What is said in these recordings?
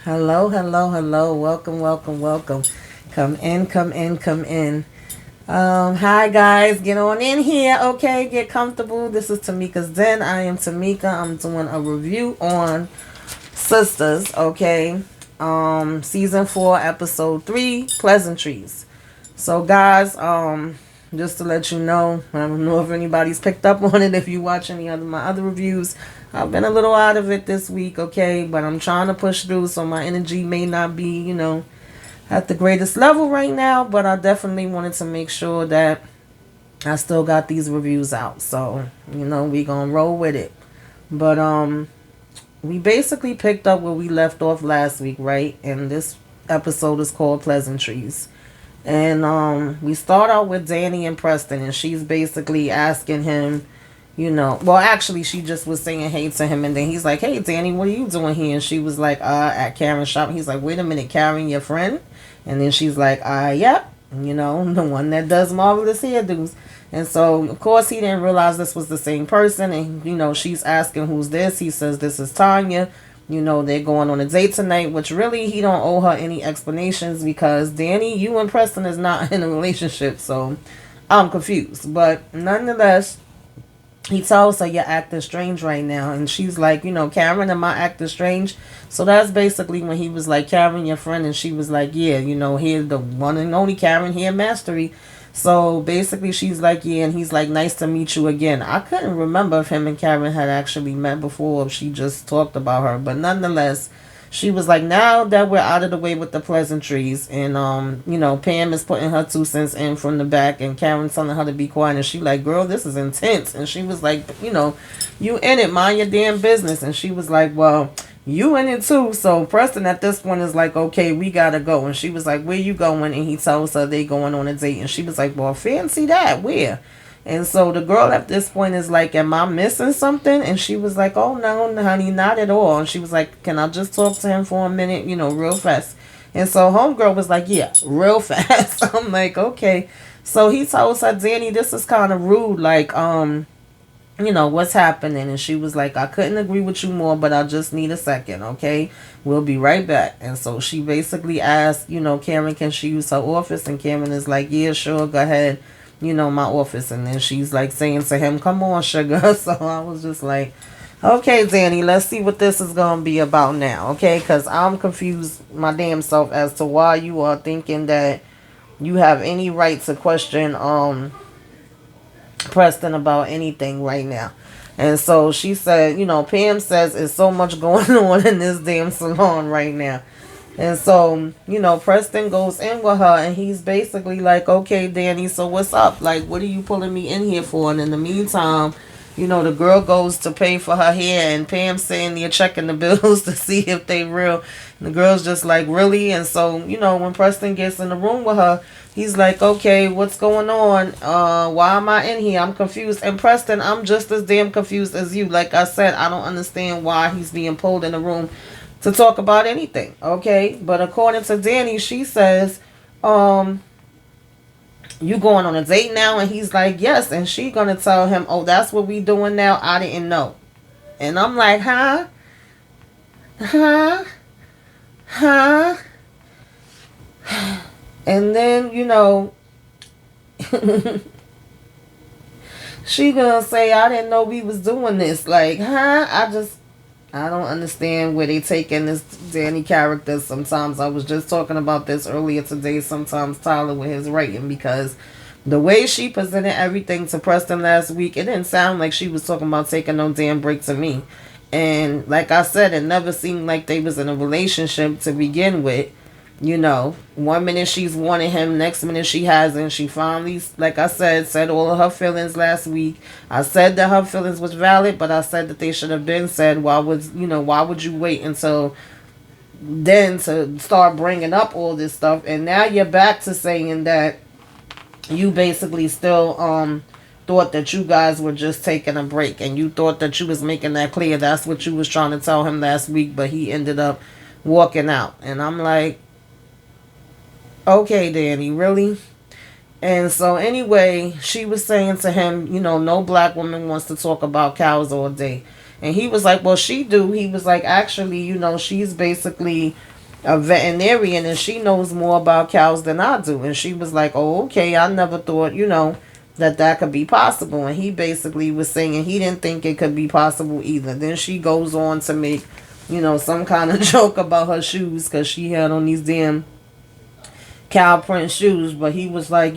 Hello, hello, hello. Welcome, welcome, welcome. Come in, come in, come in. Hi guys, get on in here, okay? Get comfortable. This is Tamika's Den. I am Tamika. I'm doing a review on Sistas, okay? Season 4, episode 3, Pleasantries. So guys, just to let you know, I don't know if anybody's picked up on it. If you watch any of my other reviews, I've been a little out of it this week, okay? But I'm trying to push through, so my energy may not be, at the greatest level right now. But I definitely wanted to make sure that I still got these reviews out. So, we gonna roll with it. But we basically picked up where we left off last week, right? And this episode is called Pleasantries. And we start out with Danny and Preston, and she's basically asking him, well, actually, she just was saying hey to him, and then he's like, hey, Danny, what are you doing here? And she was like, at Karen's shop. He's like, wait a minute, Karen, your friend? And then she's like, yep, the one that does marvelous hairdos. And so, of course, he didn't realize this was the same person, and, she's asking who's this. He says, this is Tanya. They're going on a date tonight, which really he don't owe her any explanations because Danny, you and Preston is not in a relationship, so I'm confused. But nonetheless, he tells her you're acting strange right now, and she's like, Karen, am I acting strange? So that's basically when he was like, Karen, your friend, and she was like, yeah, here's the one and only Karen here, Mastery. So basically she's like, yeah, and he's like, nice to meet you again. I couldn't remember if him and Karen had actually met before, or if she just talked about her, but nonetheless, she was like, now that we're out of the way with the pleasantries, and Pam is putting her 2 cents in from the back, and Karen's telling her to be quiet, and she like, girl, this is intense. And she was like, you in it, mind your damn business. And she was like, well, you in it too. So Preston at this point is like, okay, we gotta go. And she was like, where you going? And he tells her they going on a date, and she was like, well, fancy that, where? And so the girl at this point is like, am I missing something? And she was like, oh, no, honey, not at all. And she was like, can I just talk to him for a minute, real fast? And so homegirl was like, yeah, real fast. I'm like, okay. So he tells her, Danny, this is kind of rude. Like, what's happening? And she was like, I couldn't agree with you more, but I just need a second, okay? We'll be right back. And so she basically asked, Karen, can she use her office? And Karen is like, yeah, sure, go ahead. My office. And then she's like saying to him, come on, sugar. So I was just like, okay, Danny, let's see what this is going to be about now, okay? Because I'm confused my damn self as to why you are thinking that you have any right to question Preston about anything right now. And so she said, Pam says there's so much going on in this damn salon right now. And so, Preston goes in with her, and he's basically like, okay, Danny, so what's up? Like, what are you pulling me in here for? And in the meantime, the girl goes to pay for her hair, and Pam's sitting there checking the bills to see if they real. And the girl's just like, really? And so, when Preston gets in the room with her, he's like, okay, what's going on? Why am I in here? I'm confused. And Preston, I'm just as damn confused as you. Like I said, I don't understand why he's being pulled in the room to talk about anything, okay? But according to Danny, she says, you going on a date now? And he's like, yes. And she gonna tell him, oh, that's what we doing now? I didn't know. And I'm like, huh? Huh? Huh? And then, she gonna say, I didn't know we was doing this. Like, huh? I don't understand where they taking this Danny character. Sometimes I was just talking about this earlier today. Sometimes Tyler with his writing, because the way she presented everything to Preston last week, it didn't sound like she was talking about taking no damn break to me. And like I said, it never seemed like they was in a relationship to begin with. 1 minute she's wanting him, next minute she hasn't. She finally, like I said all of her feelings last week. I said that her feelings was valid, but I said that they should have been said. Why would you wait until then to start bringing up all this stuff? And now you're back to saying that you basically still thought that you guys were just taking a break, and you thought that you was making that clear. That's what you was trying to tell him last week, but he ended up walking out. And I'm like, okay, Danny, really? And so anyway, she was saying to him, no black woman wants to talk about cows all day. And he was like, well, she do. He was like, actually, she's basically a veterinarian, and she knows more about cows than I do. And she was like, oh, okay, I never thought, that could be possible. And he basically was saying he didn't think it could be possible either. Then she goes on to make, some kind of joke about her shoes because she had on these damn cow print shoes. But he was like,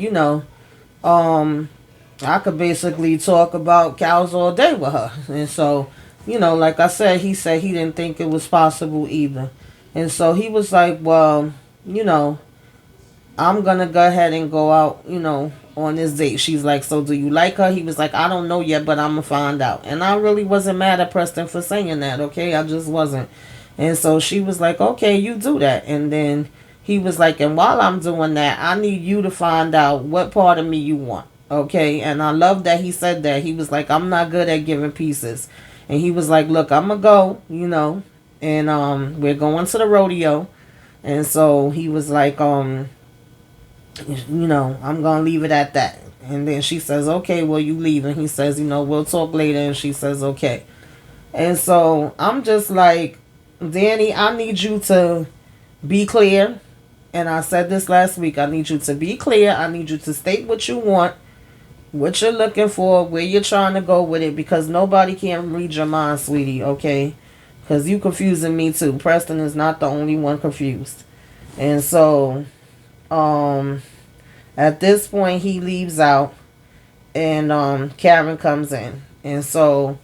I could basically talk about cows all day with her. And so, like I said, he said he didn't think it was possible either. And so he was like, well, I'm going to go ahead and go out, on this date. She's like, so do you like her? He was like, I don't know yet, but I'm going to find out. And I really wasn't mad at Preston for saying that, okay? I just wasn't. And so she was like, okay, you do that. And then he was like, and while I'm doing that, I need you to find out what part of me you want, okay? And I love that he said that. He was like, I'm not good at giving pieces. And he was like, look, I'm going to go, and we're going to the rodeo. And so he was like, I'm gonna leave it at that. And then she says, okay, well, you leave. And he says, we'll talk later. And she says, okay. And so I'm just like, Danny, I need you to be clear. And I said this last week, I need you to be clear. I need you to state what you want, what you're looking for, where you're trying to go with it, because nobody can read your mind, sweetie, okay? Because you confusing me too. Preston is not the only one confused. And so at this point, he leaves out, and Karen comes in. And so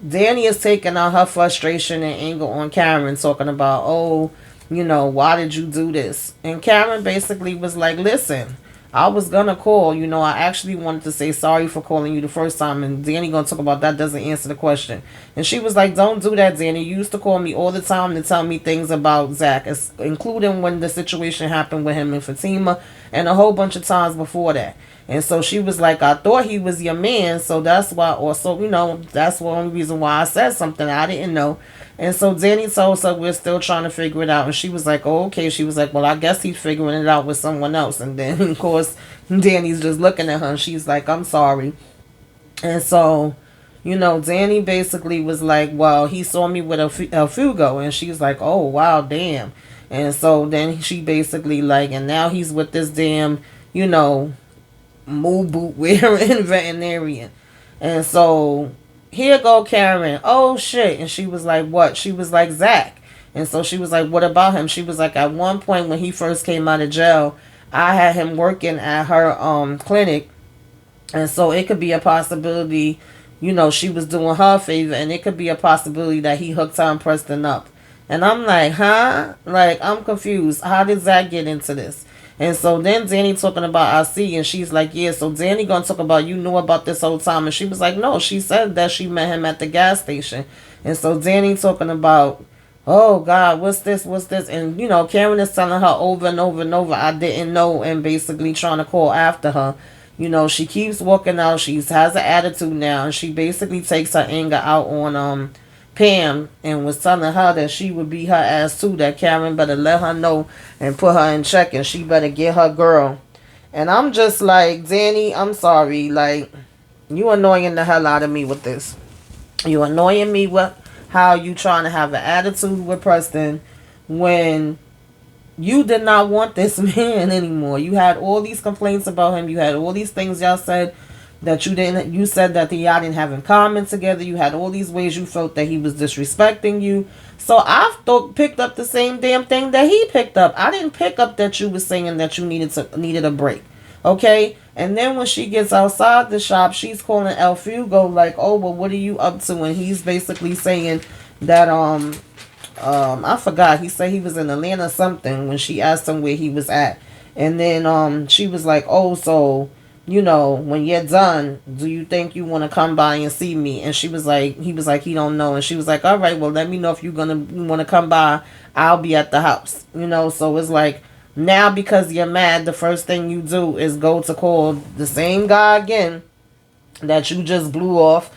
Danny is taking out her frustration and anger on Karen, talking about, oh, why did you do this? And Karen basically was like, listen, I was gonna call, I actually wanted to say sorry for calling you the first time, and Danny gonna talk about that doesn't answer the question. And she was like, don't do that, Danny. You used to call me all the time to tell me things about Zach, including when the situation happened with him and Fatima, and a whole bunch of times before that. And so she was like, I thought he was your man, so that's why, also, that's the only reason why I said something I didn't know. And so Danny told her we're still trying to figure it out. And she was like, oh, okay. She was like, well, I guess he's figuring it out with someone else. And then, of course, Danny's just looking at her. And she's like, I'm sorry. And so, Danny basically was like, well, he saw me with a Fugo. And she's like, oh, wow, damn. And so then she basically like, and now he's with this damn, moo boot wearing veterinarian. And so here go Karen. Oh shit. And she was like, what? She was like, Zach. And so she was like, what about him? She was like, at one point when he first came out of jail, I had him working at her clinic. And so it could be a possibility, she was doing her a favor, and it could be a possibility that he hooked her and Preston up. And I'm like, huh? Like, I'm confused. How did Zach get into this? And so then Danny talking about I see, and she's like, yeah, so Danny gonna talk about you knew about this whole time. And she was like, no, she said that she met him at the gas station. And so Danny talking about, oh God, what's this? And Karen is telling her over and over and over, I didn't know, and basically trying to call after her. She keeps walking out. She has an attitude now, and she basically takes her anger out on Pam, and was telling her that she would beat her ass too, that Karen better let her know and put her in check, and she better get her girl. And I'm just like, Danny, I'm sorry, like, you annoying the hell out of me with this. You annoying me with how you trying to have an attitude with Preston when you did not want this man anymore. You had all these complaints about him. You had all these things y'all said that you said that y'all didn't have in common together. You had all these ways you felt that he was disrespecting you. So I picked up the same damn thing that he picked up. I didn't pick up that you was saying that you needed a break. Okay? And then when she gets outside the shop, she's calling El Fugo like, oh, well, what are you up to? And he's basically saying that I forgot. He said he was in Atlanta something when she asked him where he was at. And then she was like, oh, so, when you're done, do you think you want to come by and see me? And he was like, he don't know. And she was like, all right, well, let me know if you want to come by. I'll be at the house. So it's like, now because you're mad, the first thing you do is go to call the same guy again that you just blew off.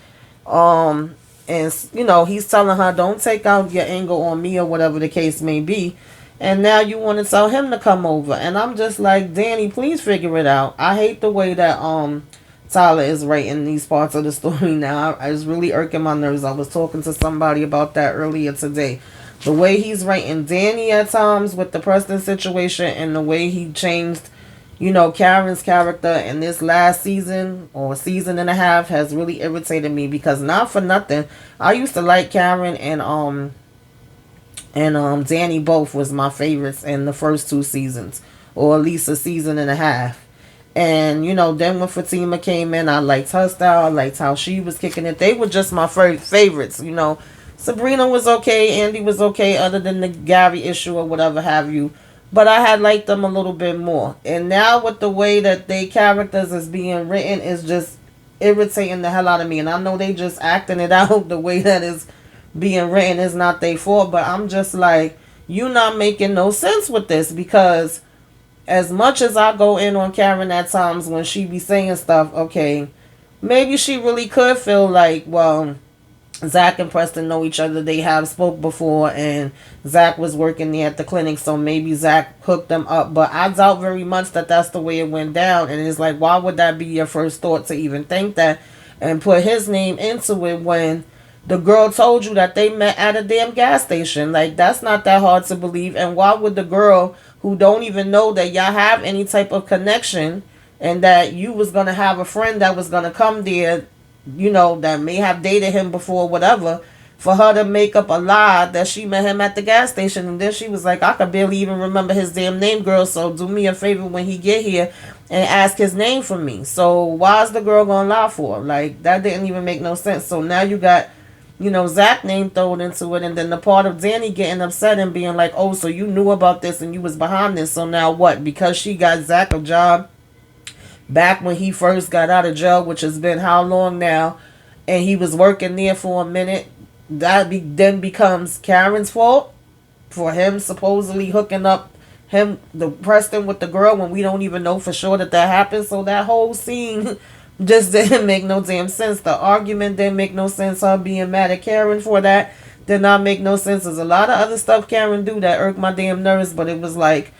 And, he's telling her, don't take out your anger on me or whatever the case may be. And now you want to tell him to come over. And I'm just like, Danny, please figure it out. I hate the way that Tyler is writing these parts of the story now. It's really irking my nerves. I was talking to somebody about that earlier today. the way he's writing Danny at times with the Preston situation, and the way he changed, Karen's character in this last season or season and a half has really irritated me, because not for nothing, I used to like Karen and Danny both was my favorites in the first two seasons, or at least a season and a half. And then when Fatima came in, I liked her style. I liked how she was kicking it. They were just my favorites. Sabrina was okay, Andy was okay, other than the Gary issue or whatever have you. But I had liked them a little bit more. And now with the way that they characters is being written is just irritating the hell out of me. And I know they just acting it out the way that is being written is not their fault. But I'm just like, you not making no sense with this, because as much as I go in on Karen at times when she be saying stuff, okay, maybe she really could feel like, well, Zach and Preston know each other. They have spoke before, and Zach was working there at the clinic, so maybe Zach hooked them up. But I doubt very much that that's the way it went down. And it's like, why would that be your first thought to even think that and put his name into it when the girl told you that they met at a damn gas station? Like, that's not that hard to believe. And why would the girl who don't even know that y'all have any type of connection, and that you was gonna have a friend that was gonna come there, that may have dated him before, whatever, for her to make up a lie that she met him at the gas station? And then she was like, I could barely even remember his damn name, girl, so do me a favor when he get here and ask his name for me. So why is the girl gonna lie for? Like, that didn't even make no sense. So now you got, Zach name thrown into it, and then the part of Danny getting upset and being like, oh, so you knew about this and you was behind this, so now what? Because she got Zach a job back when he first got out of jail, which has been how long now, and he was working there for a minute, then becomes Karen's fault for him supposedly hooking up the Preston with the girl when we don't even know for sure that happened. So that whole scene just didn't make no damn sense. The argument didn't make no sense. Her being mad at Karen for that did not make no sense. There's a lot of other stuff Karen do that irked my damn nerves, but it was like,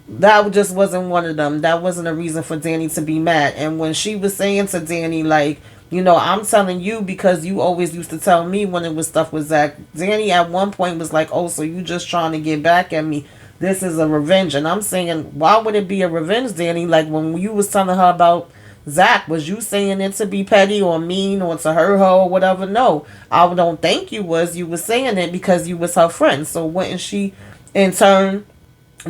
that just wasn't one of them. That wasn't a reason for Danny to be mad. And when she was saying to Danny, like, I'm telling you because you always used to tell me when it was stuff with Zach. Danny at one point was like, oh, so you just trying to get back at me. This is a revenge. And I'm saying, why would it be a revenge, Danny? Like, when you was telling her about Zach, was you saying it to be petty or mean or to hurt her or whatever? No, I don't think you was. You was saying it because you was her friend. So wouldn't she, in turn,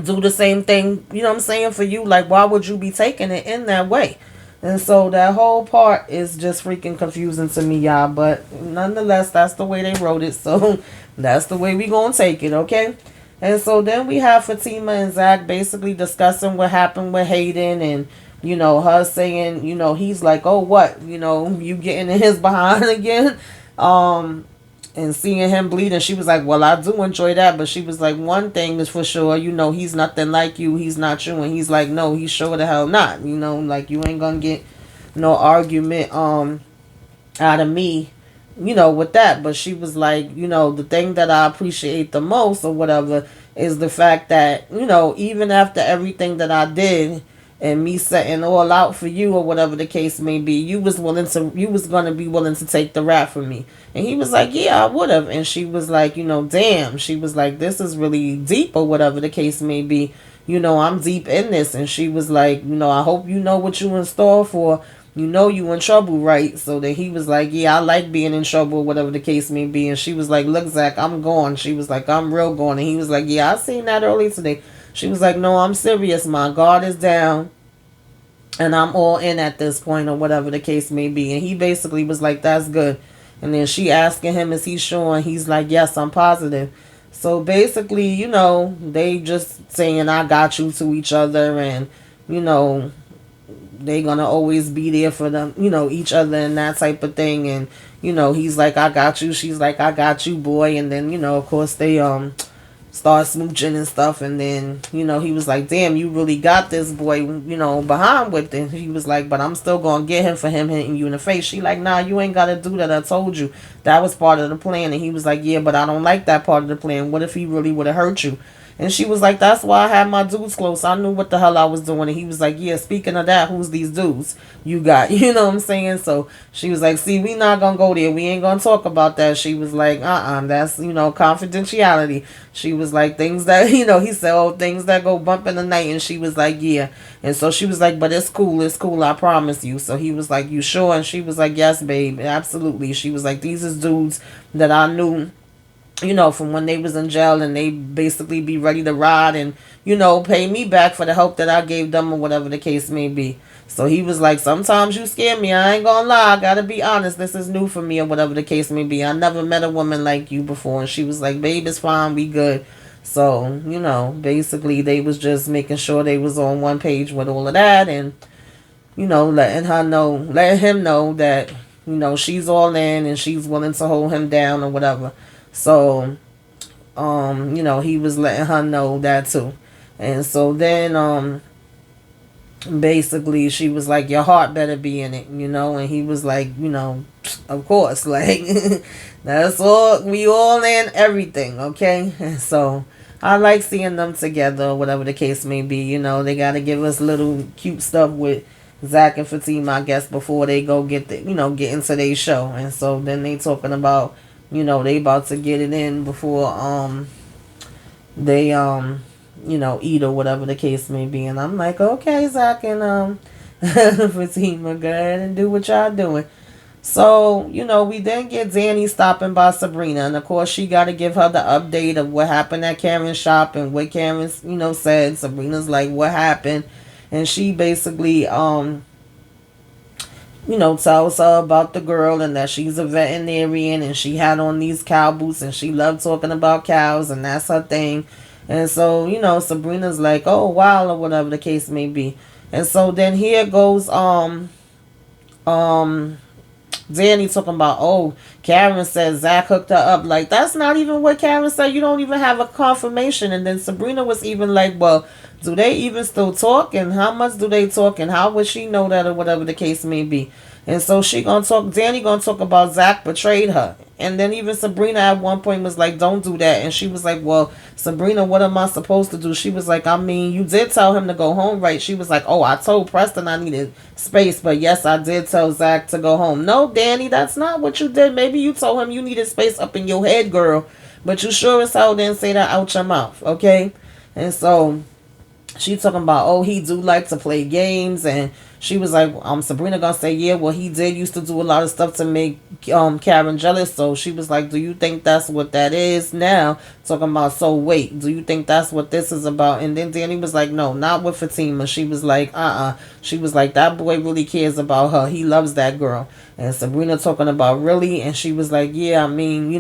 do the same thing, you know what I'm saying, for you? Like, why would you be taking it in that way? And so that whole part is just freaking confusing to me, y'all. But nonetheless, that's the way they wrote it. So that's the way we gonna take it, okay? And so then we have Fatima and Zach basically discussing what happened with Hayden, and her saying, he's like, oh, what, you getting in his behind again, and seeing him bleed. And she was like, well, I do enjoy that, but she was like, one thing is for sure, he's nothing like you, he's not you. And he's like, no, he's sure the hell not, like, you ain't gonna get no argument out of me, with that. But she was like, the thing that I appreciate the most or whatever is the fact that, even after everything that I did and me setting all out for you or whatever the case may be, you was gonna be willing to take the rap from me. And he was like, yeah, I would have. And she was like, damn. She was like, this is really deep or whatever the case may be. I'm deep in this. And she was like, I hope you know what you in store for. You in trouble, right? So then he was like, yeah, I like being in trouble, whatever the case may be. And she was like, look, Zach, I'm gone. She was like, I'm real gone. And he was like, yeah, I seen that earlier today. She was like, no, I'm serious. My guard is down, and I'm all in at this point, or whatever the case may be. And he basically was like, that's good. And then she asking him, is he sure? And he's like, yes, I'm positive. So basically, they just saying, I got you to each other. And, they gonna always be there for them, each other and that type of thing. And, he's like, I got you. She's like, I got you, boy. And then, of course, they start smooching and stuff. And then, he was like, damn, you really got this boy, behind with it. He was like, but I'm still gonna get him for him hitting you in the face. She like, nah, you ain't gotta do that. I told you that was part of the plan. And he was like, yeah, but I don't like that part of the plan. What if he really would have hurt you? And she was like, that's why I had my dudes close. I knew what the hell I was doing. And he was like, yeah, speaking of that, who's these dudes you got? You know what I'm saying? So she was like, see, we not gonna go there. We ain't gonna talk about that. She was like, that's, confidentiality. She was like, things that, he said, oh, things that go bump in the night. And she was like, yeah. And so she was like, but it's cool, I promise you. So he was like, you sure? And she was like, yes, babe, absolutely. She was like, these is dudes that I knew, from when they was in jail, and they basically be ready to ride and, pay me back for the help that I gave them, or whatever the case may be. So he was like, sometimes you scare me. I ain't gonna lie. I gotta be honest. This is new for me, or whatever the case may be. I never met a woman like you before. And she was like, babe, it's fine. We good. So, basically they was just making sure they was on one page with all of that, and, letting him know that, she's all in and she's willing to hold him down or whatever. So, he was letting her know that too. And so then, basically she was like, your heart better be in it, and he was like, of course, like, that's all, we all in everything, okay? And so I like seeing them together, whatever the case may be. They got to give us little cute stuff with Zach and Fatima, I guess, before they go get get into their show. And so then they talking about, they about to get it in before they eat, or whatever the case may be. And I'm like, okay, Zach and Fatima, go ahead and do what y'all doing. So, we then get Danny stopping by Sabrina. And, of course, she got to give her the update of what happened at Karen's shop and what Karen, said. Sabrina's like, what happened? And she basically, tells her about the girl and that she's a veterinarian and she had on these cow boots and she loved talking about cows and that's her thing. And so, Sabrina's like, oh, wow, or whatever the case may be. And so then here goes, Danny talking about, oh, Karen said Zach hooked her up. Like, that's not even what Karen said. You don't even have a confirmation. And then Sabrina was even like, well, do they even still talk? And how much do they talk? And how would she know that, or whatever the case may be? And so Danny gonna talk about Zach betrayed her. And then even Sabrina at one point was like, don't do that. And she was like, well, Sabrina, what am I supposed to do? She was like, I mean, you did tell him to go home, right? She was like, oh, I told Preston I needed space, but yes, I did tell Zach to go home. No, Danny, that's not what you did. Maybe you told him you needed space up in your head, girl, but you sure as hell didn't say that out your mouth, okay? And so she talking about, oh, he do like to play games. And she was like, Sabrina gonna say, yeah, well, he did used to do a lot of stuff to make Karen jealous. So she was like, do you think that's what that is now? Talking about, so wait, do you think that's what this is about? And then Danny was like, no, not with Fatima. She was like, she was like, that boy really cares about her. He loves that girl. And Sabrina talking about, really? And she was like, yeah, I mean,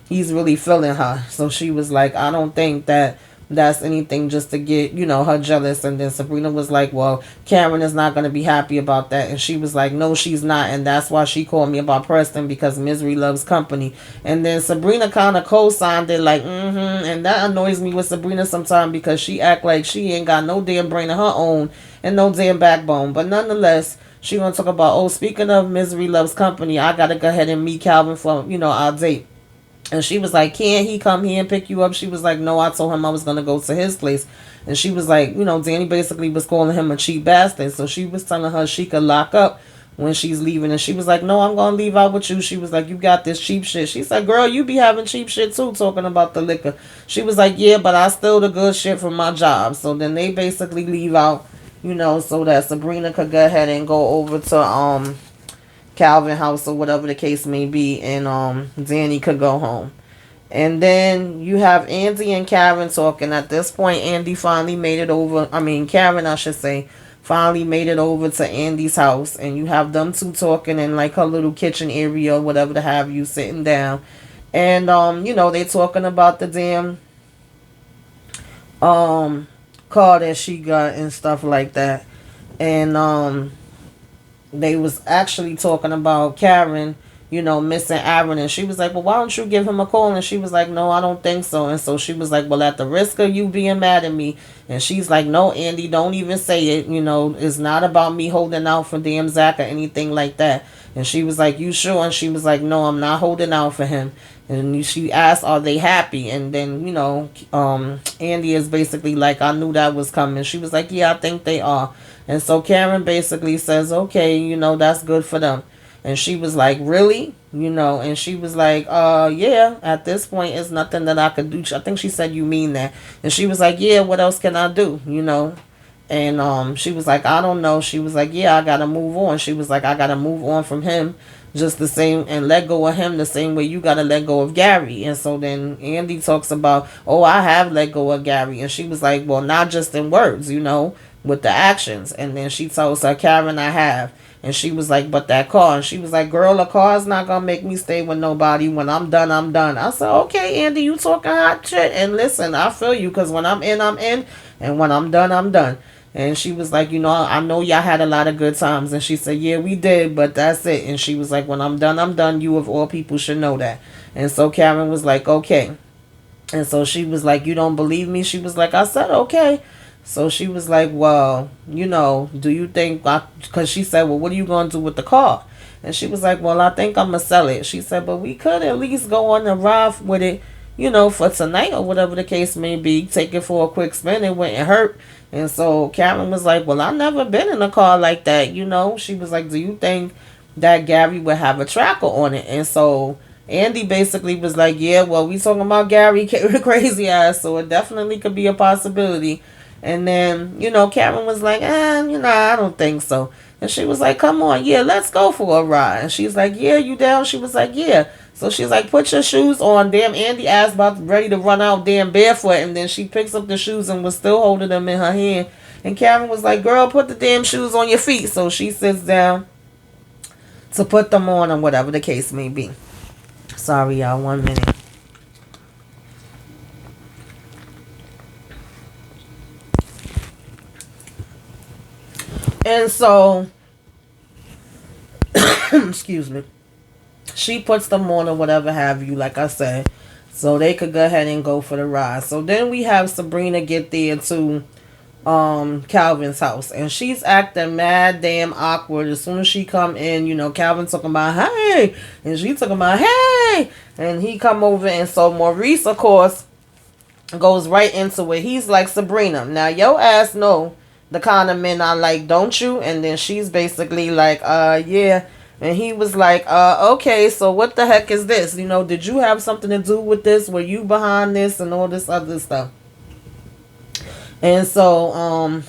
he's really feeling her. So she was like, I don't think that's anything just to get, her jealous. And then Sabrina was like, well, Karen is not going to be happy about that. And she was like, no, she's not. And that's why she called me about Preston, because misery loves company. And then Sabrina kind of co-signed it like, And that annoys me with Sabrina sometimes, because she act like she ain't got no damn brain of her own and no damn backbone. But nonetheless, she going to talk about, oh, speaking of misery loves company, I got to go ahead and meet Calvin for, our date. And she was like, can't he come here and pick you up? She was like, no, I told him I was going to go to his place. And she was like, Danny basically was calling him a cheap bastard. So she was telling her she could lock up when she's leaving. And she was like, no, I'm going to leave out with you. She was like, you got this cheap shit. She said, girl, you be having cheap shit too, talking about the liquor. She was like, yeah, but I steal the good shit from my job. So then they basically leave out, so that Sabrina could go ahead and go over to Calvin house or whatever the case may be, and Danny could go home. And then you have Andy and Karen talking. At this point, Andy finally made it over. Karen, I should say, finally made it over to Andy's house. And you have them two talking in like her little kitchen area or whatever to have you sitting down. And, they talking about the damn car that she got and stuff like that. And, they was actually talking about Karen, missing Aaron. And she was like, well, why don't you give him a call? And she was like, no, I don't think so. And so she was like, well, at the risk of you being mad at me. And she's like, no, Andy, don't even say it. It's not about me holding out for damn Zach or anything like that. And she was like, you sure? And she was like, no, I'm not holding out for him. And she asked, are they happy? And then, Andy is basically like, I knew that was coming. She was like, yeah, I think they are. And so Karen basically says, okay, that's good for them. And she was like, really? And she was like, yeah, at this point, it's nothing that I could do. I think she said, you mean that? And she was like, yeah, what else can I do? And she was like, I don't know. She was like, yeah, I gotta move on. She was like, I gotta move on from him just the same and let go of him the same way you gotta let go of Gary. And so then Andy talks about, oh, I have let go of Gary. And she was like, well, not just in words, with the actions. And then she tells her, Karen, I have. And she was like, but that car. And she was like, girl, a car's not gonna make me stay with nobody. When I'm done, I'm done. I said, okay, Andy, you talking hot shit. And listen, I feel you, because when I'm in, I'm in. And when I'm done, I'm done. And she was like, I know y'all had a lot of good times. And she said, yeah, we did, but that's it. And she was like, when I'm done, I'm done. You of all people should know that. And so Karen was like, okay. And so she was like, you don't believe me? She was like, I said, okay. So she was like, well, do you think, because she said, well, what are you going to do with the car? And she was like, well, I think I'm going to sell it. She said, but we could at least go on a ride with it, for tonight or whatever the case may be. Take it for a quick spin. It wouldn't hurt. And so Karen was like, well, I've never been in a car like that, She was like, do you think that Gary would have a tracker on it? And so Andy basically was like, yeah, well, we talking about Gary crazy ass, so it definitely could be a possibility. And then, Karen was like, I don't think so. And she was like, come on, yeah, let's go for a ride. And she's like, yeah, you down? She was like, yeah. So she's like, put your shoes on. Damn, Andy ass about ready to run out damn barefoot. And then she picks up the shoes and was still holding them in her hand. And Karen was like, girl, put the damn shoes on your feet. So she sits down to put them on or whatever the case may be. Sorry, y'all, 1 minute. And so, excuse me, she puts them on or whatever have you, like I said, so they could go ahead and go for the ride. So then we have Sabrina get there to Calvin's house, and she's acting mad damn awkward. As soon as she come in, Calvin talking about hey, and she talking about hey, and he come over, and so Maurice, of course, goes right into it. He's like, Sabrina, now your ass know the kind of men I like, don't you? And then she's basically like, yeah. And he was like, okay, so what the heck is this? Did you have something to do with this? Were you behind this and all this other stuff? And so,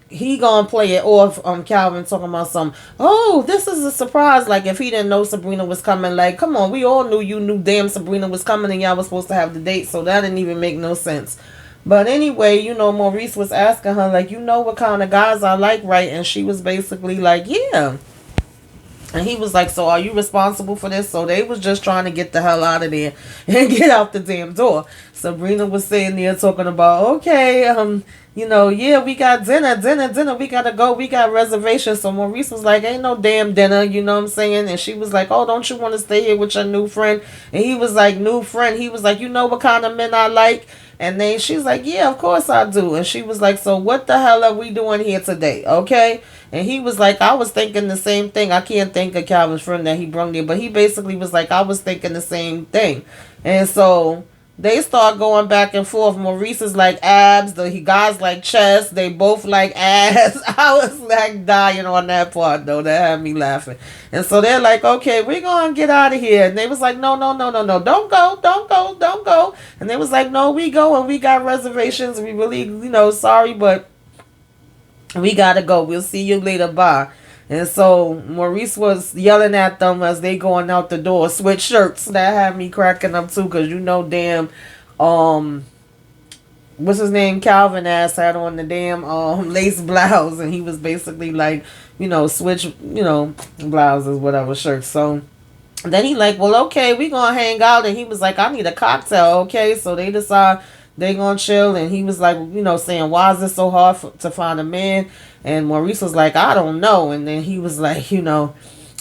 he gonna play it off, Calvin talking about some, oh, this is a surprise. Like, if he didn't know Sabrina was coming, like, come on, we all knew you knew damn Sabrina was coming and y'all was supposed to have the date, so that didn't even make no sense. But anyway, Maurice was asking her, like, what kind of guys I like, right? And she was basically like, yeah. And he was like, so are you responsible for this? So they was just trying to get the hell out of there and get out the damn door. Sabrina was sitting there talking about, okay, yeah, we got dinner. We got to go. We got reservations. So Maurice was like, ain't no damn dinner, you know what I'm saying? And she was like, oh, don't you want to stay here with your new friend? And he was like, new friend. He was like, what kind of men I like? And then she's like, yeah, of course I do. And she was like, so what the hell are we doing here today? Okay. And he was like, I was thinking the same thing. I can't think of Calvin's friend that he brought there, but he basically was like, I was thinking the same thing. And so they start going back and forth. Maurice is like abs. The guys like chest. They both like ass. I was like dying on that part, though. That had me laughing. And so they're like, okay, we're going to get out of here. And they was like, no. Don't go. And they was like, no, we go and we got reservations. We really, sorry, but we got to go. We'll see you later. Bye. And so Maurice was yelling at them as they going out the door. Switch shirts. That had me cracking up too, because damn, what's his name? Calvin ass had on the damn lace blouse, and he was basically like, switch, blouses, whatever shirts. So then he like, well, okay, we gonna hang out, and he was like, I need a cocktail, okay? So they decide they gonna chill, and he was like, saying, why is it so hard to find a man? And Maurice was like, I don't know. And then he was like,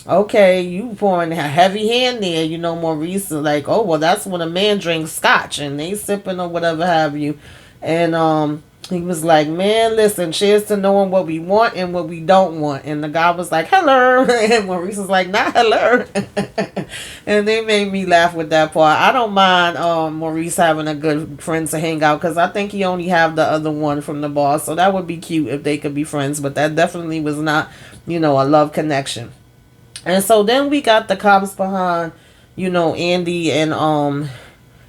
Okay, you pouring a heavy hand there, Maurice is like, oh well, that's when a man drinks scotch and they sipping or whatever have you. And he was like, man, listen, cheers to knowing what we want and what we don't want. And the guy was like, hello. And Maurice was like, not hello. And they made me laugh with that part. I don't mind Maurice having a good friend to hang out, because I think he only have the other one from the bar. So that would be cute if they could be friends. But that definitely was not, a love connection. And so then we got the cops behind, Andy and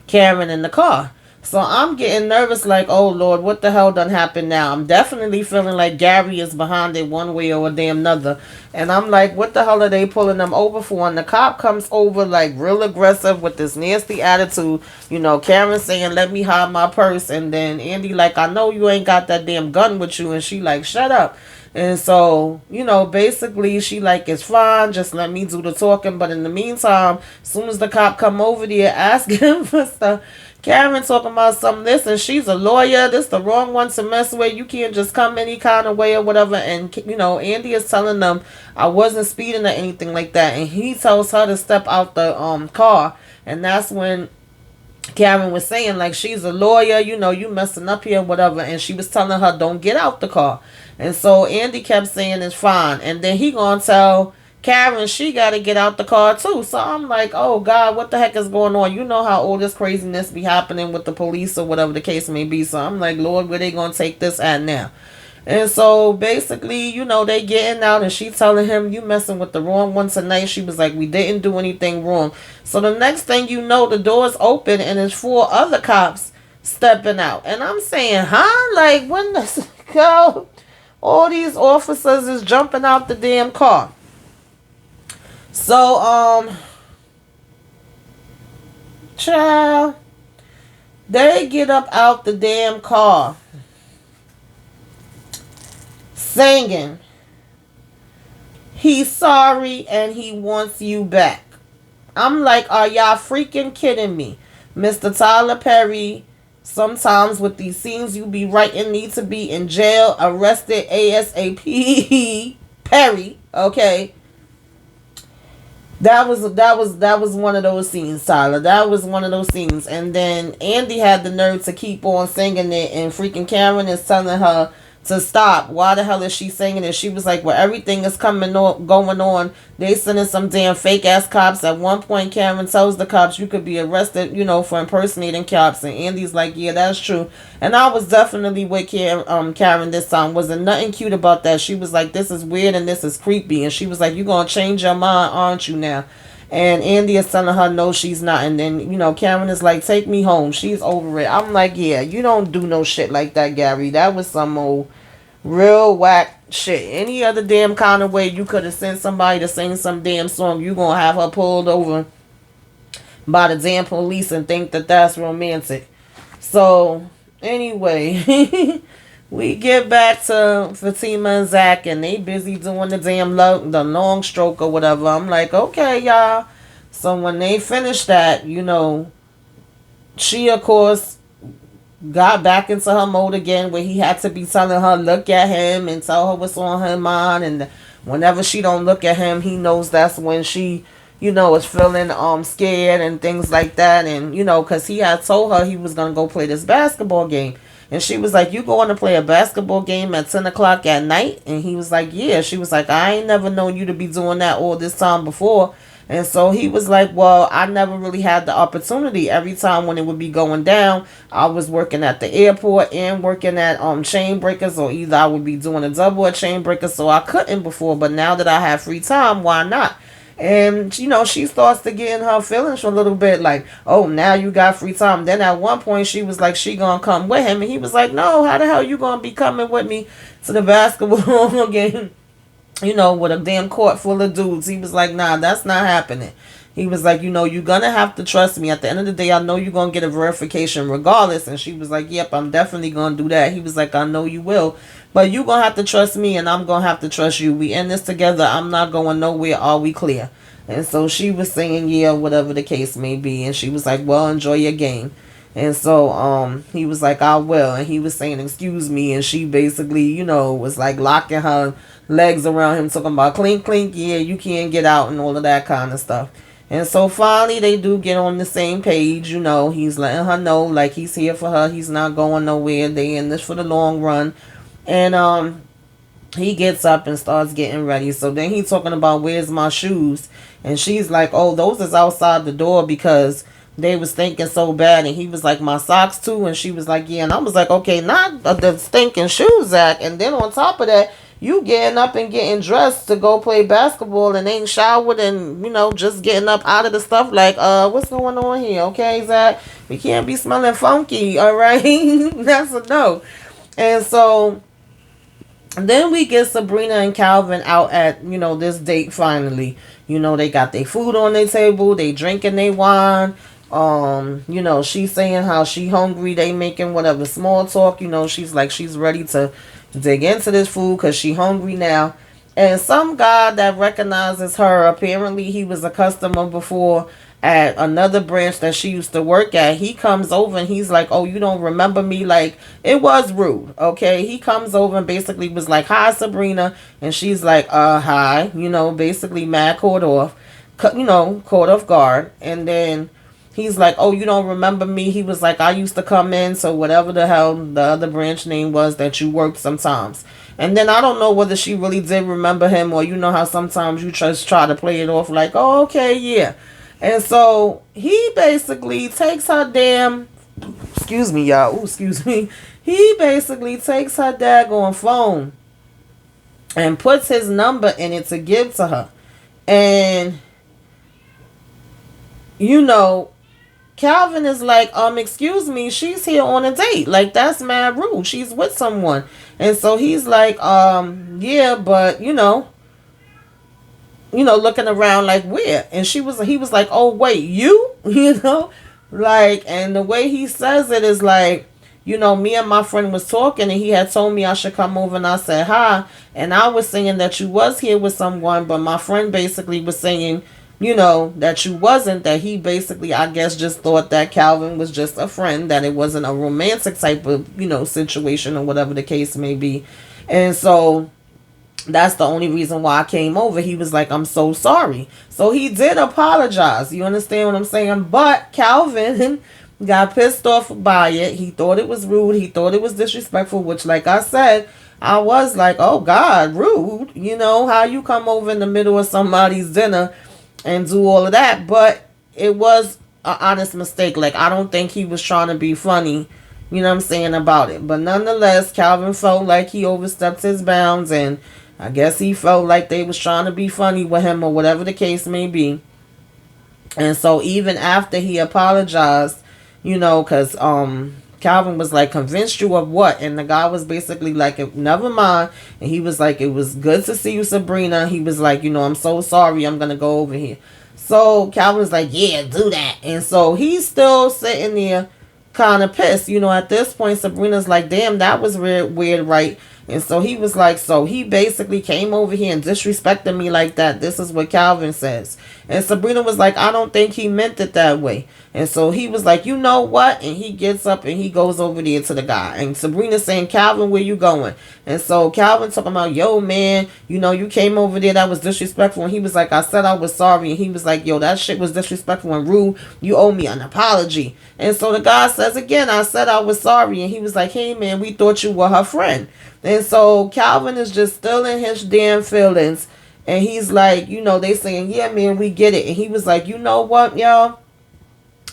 Karen in the car. So I'm getting nervous, like, oh Lord, what the hell done happened now? I'm definitely feeling like Gary is behind it one way or a damn another. And I'm like, what the hell are they pulling them over for? And the cop comes over like real aggressive with this nasty attitude. Karen saying, let me hide my purse. And then Andy like, I know you ain't got that damn gun with you. And she like, shut up. And so, basically she like, it's fine, just let me do the talking. But in the meantime, as soon as the cop come over there asking for stuff, Karen talking about something this, and she's a lawyer, this the wrong one to mess with, you can't just come any kind of way or whatever. And Andy is telling them I wasn't speeding or anything like that, and he tells her to step out the car. And that's when Karen was saying, like, she's a lawyer, you messing up here, whatever. And she was telling her, don't get out the car. And so Andy kept saying it's fine. And then he gonna tell Karen she gotta get out the car too. So I'm like, oh God, what the heck is going on? You know how all this craziness be happening with the police or whatever the case may be. So I'm like, Lord, where they gonna take this at now? And so basically, they getting out, and she telling him, you messing with the wrong one tonight. She was like, we didn't do anything wrong. So the next thing you know, the door's open and there's 4 other cops stepping out. And I'm saying, huh? Like, when the hell all these officers is jumping out the damn car? So, child, they get up out the damn car singing, he's sorry and he wants you back. I'm like, are y'all freaking kidding me? Mr. Tyler Perry, sometimes with these scenes you be writing need to be in jail, arrested ASAP. Perry, okay? That was one of those scenes, Tyler. That was one of those scenes. And then Andy had the nerve to keep on singing it, and freaking Karen is telling her to stop. Why the hell is she singing it? She was like, well, everything is going on. They sending some damn fake ass cops. At one point, Karen tells the cops you could be arrested, for impersonating cops. And Andy's like, yeah, that's true. And I was definitely with Karen this time. Wasn't nothing cute about that. She was like, this is weird and this is creepy. And she was like, you gonna change your mind, aren't you now? And Andy is telling her no, she's not. And then, Karen is like, take me home. She's over it. I'm like, yeah, you don't do no shit like that, Gary. That was some old real whack shit. Any other damn kind of way you could have sent somebody to sing some damn song, you gonna have her pulled over by the damn police and think that that's romantic. So, anyway, we get back to Fatima and Zach, and they busy doing the damn the long stroke or whatever. I'm like, okay, y'all. So when they finish that, she, of course, got back into her mode again, where he had to be telling her, look at him and tell her what's on her mind. And whenever she don't look at him, he knows that's when she, is feeling scared and things like that. And, because he had told her he was going to go play this basketball game. And she was like, you going to play a basketball game at 10 o'clock at night? And he was like, yeah. She was like, I ain't never known you to be doing that all this time before. And so he was like, well, I never really had the opportunity. Every time when it would be going down, I was working at the airport and working at chain breakers, or either I would be doing a double or chain breaker, so I couldn't before. But now that I have free time, why not? And, she starts to get in her feelings for a little bit, like, oh, now you got free time. Then at one point, she was like, she gonna come with him. And he was like, no, how the hell you gonna be coming with me to the basketball game, with a damn court full of dudes? He was like, nah, that's not happening. He was like, you're gonna have to trust me. At the end of the day, I know you're gonna get a verification regardless. And she was like, yep, I'm definitely gonna do that. He was like, I know you will. But you're going to have to trust me, and I'm going to have to trust you. We in this together. I'm not going nowhere. Are we clear? And so she was saying, yeah, whatever the case may be. And she was like, well, enjoy your game. And so he was like, I will. And he was saying, excuse me. And she basically, was like locking her legs around him, talking about clink, clink, yeah, you can't get out and all of that kind of stuff. And so finally they do get on the same page, he's letting her know like he's here for her. He's not going nowhere. They in this for the long run. And he gets up and starts getting ready. So then he's talking about where's my shoes. And she's like, oh, those is outside the door because they was thinking so bad. And he was like, my socks too. And she was like, yeah. And I was like, okay, not the stinking shoes, Zach. And then on top of that, you getting up and getting dressed to go play basketball and ain't showered and, just getting up out of the stuff like, what's going on here? Okay, Zach, we can't be smelling funky, all right? That's a no. And so then we get Sabrina and Calvin out at, this date finally. They got their food on their table, they drinking their wine. She's saying how she hungry, they making whatever small talk, she's like she's ready to dig into this food because she hungry now. And some guy that recognizes her, apparently he was a customer before at another branch that she used to work at. He comes over and he's like, oh, you don't remember me? Like, it was rude, okay? He comes over and basically was like, hi, Sabrina. And she's like, hi, basically mad, caught off guard. And then he's like, oh, you don't remember me? He was like, I used to come in, so whatever the hell the other branch name was that you worked sometimes. And then I don't know whether she really did remember him, or how sometimes you just try to play it off like, oh, okay, yeah. And so he basically takes her damn, excuse me, y'all, ooh, excuse me. He basically takes her daggone phone and puts his number in it to give to her. And, Calvin is like, excuse me, she's here on a date. Like, that's mad rude. She's with someone. And so he's like, yeah, but, looking around like where? And he was like, oh, wait, you? Like, and the way he says it is like, me and my friend was talking and he had told me I should come over and I said hi. And I was saying that you was here with someone, but my friend basically was saying, that you wasn't, that he basically, I guess, just thought that Calvin was just a friend, that it wasn't a romantic type of, situation or whatever the case may be. And so that's the only reason why I came over. He was like, I'm so sorry. So he did apologize. You understand what I'm saying? But Calvin got pissed off by it. He thought it was rude. He thought it was disrespectful, which, like I said, I was like, oh, God, rude. How you come over in the middle of somebody's dinner and do all of that. But it was an honest mistake. Like, I don't think he was trying to be funny, about it. But nonetheless, Calvin felt like he overstepped his bounds, and I guess he felt like they was trying to be funny with him or whatever the case may be. And so even after he apologized, because Calvin was like, convinced you of what? And the guy was basically like, never mind. And he was like, it was good to see you, Sabrina. He was like, I'm so sorry. I'm going to go over here. So Calvin was like, yeah, do that. And so he's still sitting there kind of pissed. At this point, Sabrina's like, damn, that was weird, right? And so he was like, so he basically came over here and disrespected me like that. This is what Calvin says. And Sabrina was like, I don't think he meant it that way. And so he was like, you know what? And he gets up and he goes over there to the guy. And Sabrina's saying, Calvin, where you going? And so Calvin talking about, yo, man, you came over there. That was disrespectful. And he was like, I said I was sorry. And he was like, yo, that shit was disrespectful and rude. You owe me an apology. And so the guy says again, I said I was sorry. And he was like, hey, man, we thought you were her friend. And so Calvin is just still in his damn feelings. And he's like, they saying, yeah, man, we get it. And he was like, you know what, y'all?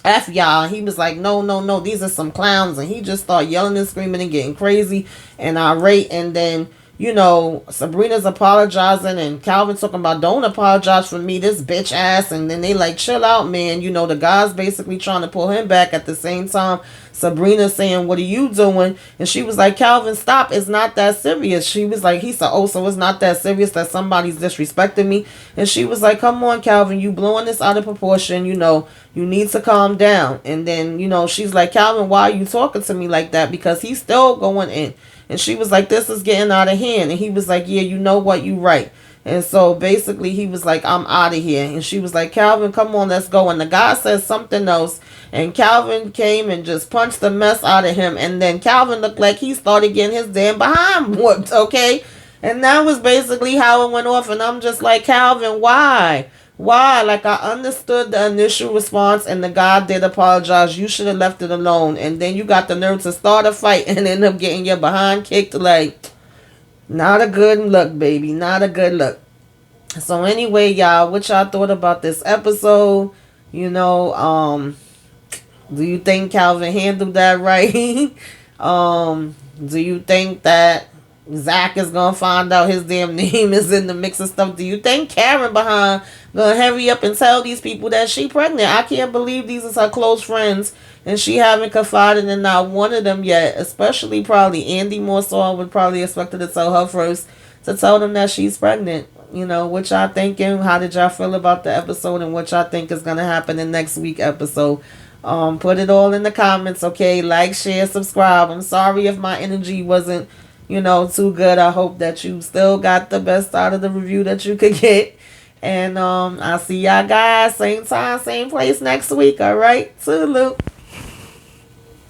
F y'all. He was like, no, these are some clowns. And he just started yelling and screaming and getting crazy and irate. And then, Sabrina's apologizing and Calvin talking about, don't apologize for me, this bitch ass. And then they like, chill out, man. The guy's basically trying to pull him back. At the same time, Sabrina saying, what are you doing? And she was like, Calvin, stop. It's not that serious. She was like, he said, oh, so it's not that serious that somebody's disrespecting me. And she was like, come on, Calvin, you blowing this out of proportion. You need to calm down. And then, she's like, Calvin, why are you talking to me like that? Because he's still going in. And she was like, this is getting out of hand. And he was like, yeah, you know what? You right. And so basically he was like, I'm out of here. And she was like, Calvin, come on, let's go. And the guy says something else. And Calvin came and just punched the mess out of him. And then Calvin looked like he started getting his damn behind whooped, okay? And that was basically how it went off. And I'm just like, Calvin, why? Why? Like, I understood the initial response and the guy did apologize. You should have left it alone. And then you got the nerve to start a fight and end up getting your behind kicked. Like, not a good look, baby. Not a good look. So anyway, y'all, what y'all thought about this episode? You know, do you think Calvin handled that right? Do you think that Zach is gonna find out his damn name is in the mix of stuff? Do you think Karen behind gonna hurry up and tell these people that she pregnant? I can't believe these is her close friends and she haven't confided in not one of them yet. Especially probably Andy more so. I would probably expect her to tell her first to tell them that she's pregnant. You know, what y'all thinking? How did y'all feel about the episode and what y'all think is gonna happen in next week episode? Put it all in the comments, okay? Like, share, subscribe. I'm sorry if my energy wasn't, too good. I hope that you still got the best out of the review that you could get. And I'll see y'all guys same time, same place next week. All right, toodaloo.